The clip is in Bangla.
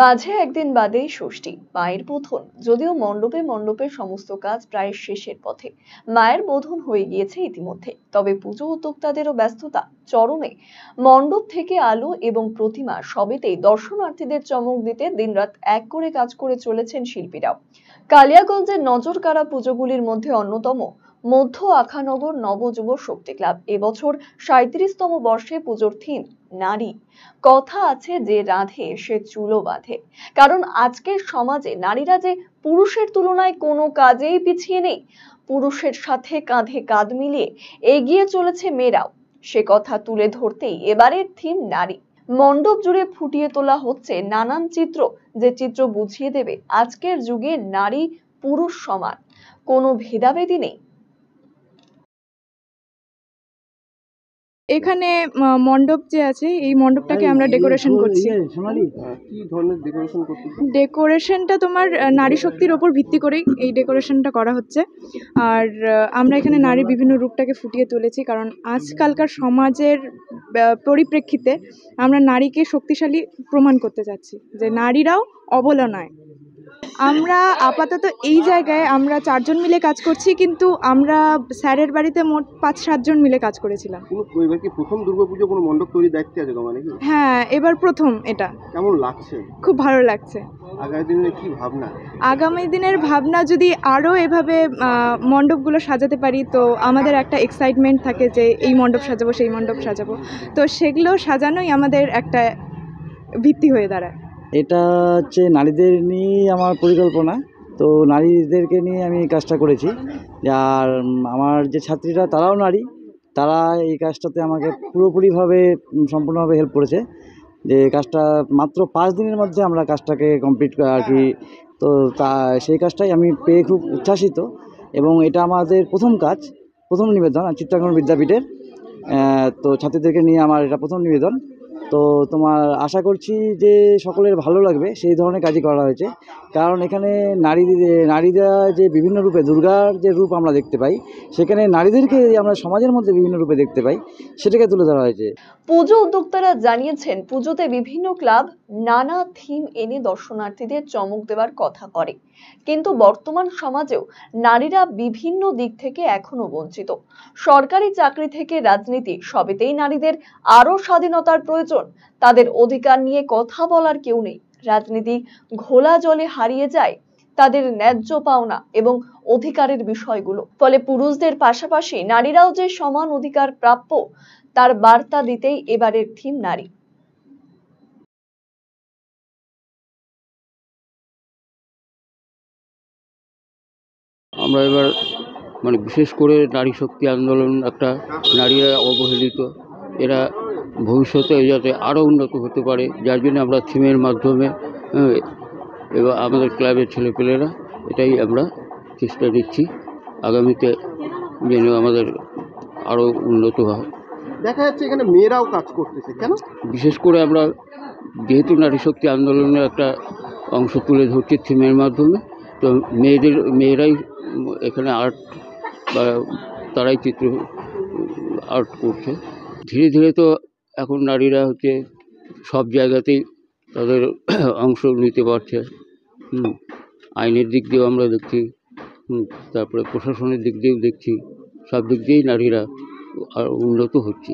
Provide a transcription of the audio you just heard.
মাঝে একদিন বাদেই ষষ্ঠী, মায়ের বোধন। যদিও মণ্ডপে মণ্ডপের সমস্ত কাজ প্রায় শেষের পথে, মায়ের বোধন হয়ে গিয়েছে ইতিমধ্যে, তবে পুজো উদ্যোক্তাদেরও ব্যস্ততা চরমে। মণ্ডপ থেকে আলো এবং প্রতিমা সবেতেই দর্শনার্থীদের চমক দিতে দিনরাত এক করে কাজ করে চলেছেন শিল্পীরাও। কালিয়াগঞ্জের নজর কাড়া পুজোগুলির মধ্যে অন্যতম মধ্য আখানগর নবযুব শক্তি ক্লাব এবছর ৩৭তম বর্ষে পুজোর থিম নারী। কথা আছে যে রাধে সে চুলো বাঁধে। কারণ আজকের সমাজে নারীরা যে পুরুষের তুলনায় কোনো কাজেই পিছিয়ে নেই, পুরুষের সাথে কাঁধে কাঁধ মিলিয়ে এগিয়ে চলেছে মেয়েরাও, সে কথা তুলে ধরতেই এবারের থিম নারী। মণ্ডপ জুড়ে ফুটিয়ে তোলা হচ্ছে নানান চিত্র, যে চিত্র বুঝিয়ে দেবে আজকের যুগে নারী পুরুষ সমান, কোনো ভেদাভেদি নেই। এখানে মণ্ডপ যে আছে, এই মণ্ডপটাকে আমরা ডেকোরেশন করছি। কি ধরনের ডেকোরেশন করতেছো? ডেকোরেশনটা তোমার নারী শক্তির ওপর ভিত্তি করেই এই ডেকোরেশনটা করা হচ্ছে। আর আমরা এখানে নারীর বিভিন্ন রূপটাকে ফুটিয়ে তুলেছি, কারণ আজকালকার সমাজের পরিপ্রেক্ষিতে আমরা নারীকে শক্তিশালী প্রমাণ করতে চাচ্ছি যে নারীরাও অবলা নয়। আমরা আপাতত এই জায়গায় আমরা 4 জন মিলে কাজ করছি, কিন্তু আমরা স্যারের বাড়িতে মোট 5-7 জন মিলে কাজ করেছিলাম। এবার কি প্রথম দুর্গাপুজো কোনো মণ্ডপ তৈরি দায়িত্বে আছে তোমার নাকি? হ্যাঁ, এবার প্রথম এটা। কেমন লাগছে? খুব ভালো লাগছে। আগামী দিনে কি ভাবনা? আগামী দিনের ভাবনা, যদি আরও এভাবে মণ্ডপগুলো সাজাতে পারি তো আমাদের একটা এক্সাইটমেন্ট থাকে যে এই মণ্ডপ সাজাবো, সেই মণ্ডপ সাজাবো। তো সেগুলো সাজানোই আমাদের একটা ভিত্তি হয়ে দাঁড়ায়। এটা হচ্ছে নারীদের নিয়েই আমার পরিকল্পনা। তো নারীদেরকে নিয়ে আমি কাজটা করেছি। আর আমার যে ছাত্রীরা তারাও নারী, তারা এই কাজটাতে আমাকে পুরোপুরিভাবে সম্পূর্ণভাবে হেল্প করেছে। যে কাজটা মাত্র 5 দিনের মধ্যে আমরা কাজটাকে কমপ্লিট আর কি। তো সেই কাজটাই আমি পেয়ে খুব উচ্ছ্বাসিত, এবং এটা আমাদের প্রথম কাজ, প্রথম নিবেদন চিত্রাঙ্কন বিদ্যাপীঠের। তো ছাত্রীদেরকে নিয়ে আমার এটা প্রথম নিবেদন। তো তোমার আশা করছি যে সকলের ভালো লাগবে, সেই ধরনের কাজই করা হয়েছে। কারণ এখানে নারীরা যে বিভিন্ন রূপে, দুর্গার যে রূপ আমরা দেখতে পাই, সেখানে নারীদেরকে আমরা সমাজের মধ্যে বিভিন্ন রূপে দেখতে পাই, সেটাকে তুলে ধরা হয়েছে। পুজো উদ্যোক্তারা জানিয়েছেন পুজোতে বিভিন্ন ক্লাব নানা থিম এনে দর্শনার্থীদের চমক দেওয়ার কথা করে, কিন্তু বর্তমান সমাজেও নারীরা বিভিন্ন দিক থেকে এখনো বঞ্চিত। সরকারি চাকরি থেকে রাজনীতি, সবেতেই নারীদের আরো স্বাধীনতার প্রয়োজন। তাদের অধিকার নিয়ে কথা বলার কেউ নেই। রাজনীতি ঘোলা জলে হারিয়ে যায় তাদের ন্যায্য পাওনা এবং অধিকারের বিষয়গুলো। ফলে পুরুষদের পাশাপাশি নারীরাও যে সমান অধিকার প্রাপ্য, তার বার্তা দিতেই এবারের থিম নারী। আমরা এবার বিশেষ করে নারী শক্তি আন্দোলন, একটা নারীরা অবহেলিত, এরা ভবিষ্যতে যাতে আরও উন্নত হতে পারে, যার জন্য আমরা থিমের মাধ্যমে এবার আমাদের ক্লাবের ছেলেপেলেরা এটাই আমরা চেষ্টা দিচ্ছি আগামীতে যেন আমাদের আরও উন্নত হয়। দেখা যাচ্ছে এখানে মেয়েরাও কাজ করতেছে, কেন? বিশেষ করে আমরা যেহেতু নারী শক্তি আন্দোলনের একটা অংশ তুলে ধরছি থিমের মাধ্যমে, তো মেয়েরাই এখানে আর্ট বা তারাই চিত্র আর্ট করছে। ধীরে ধীরে তো এখন নারীরা সব জায়গাতেই তাদের অংশ নিতে পারছে। আইনের দিক দিয়েও আমরা দেখছি, তারপরে প্রশাসনের দিক দিয়েও দেখছি, সব দিক দিয়েই নারীরা আর উন্নত হচ্ছে।